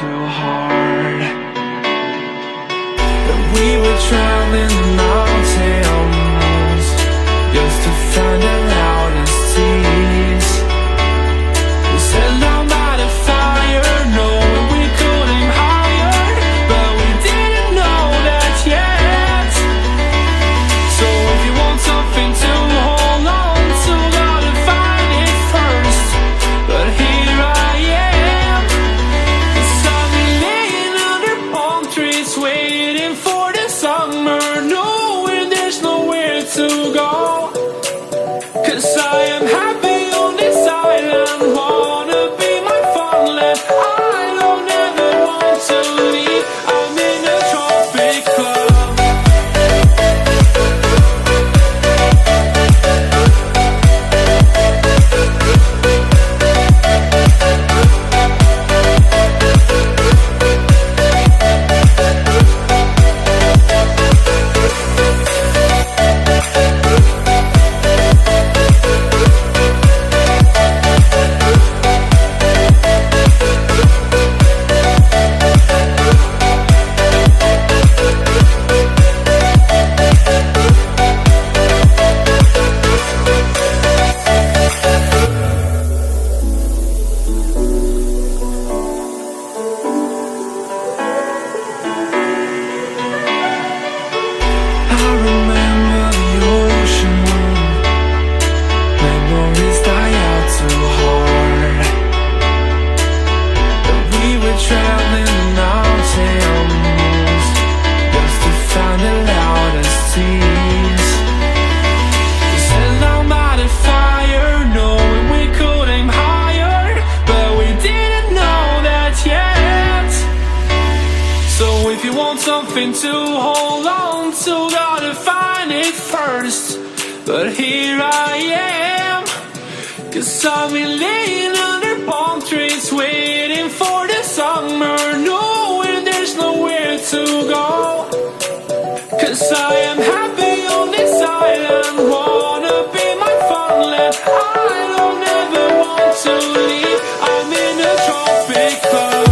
too hard. But we were traveling the mountains just to find the loudest tears. We set down by the fire, knowing we could aim higher, but we didn't know that yet. So if you want something to hold on to, gotta find it first. But here I am, 'cause I've been laying under palm trees, waiting for the summer, knowing there's nowhere to go. 'Cause I am happy on this island, wanna be my farmland. I don't ever want to leave, I'm in a tropic club. If you want something to hold on to, gotta find it first. But here I am, 'cause I've been laying under palm trees, waiting for the summer, knowing there's nowhere to go. 'Cause I am happy on this island, wanna be my farmland. I don't ever want to leave, I'm in a tropic club.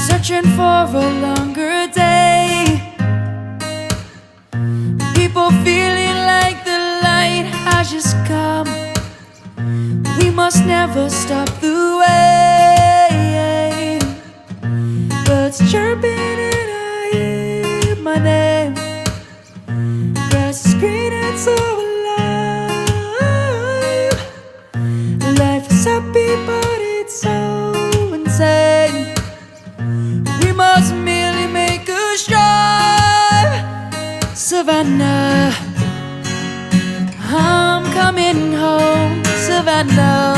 Searching for a longer day. People feeling like the light has just come. We must never stop the way. Birds chirping and I hear my name. Grass is green and so alive. Life is happy but it's so insane. We must merely make a strive. Savannah, I'm coming home. Savannah,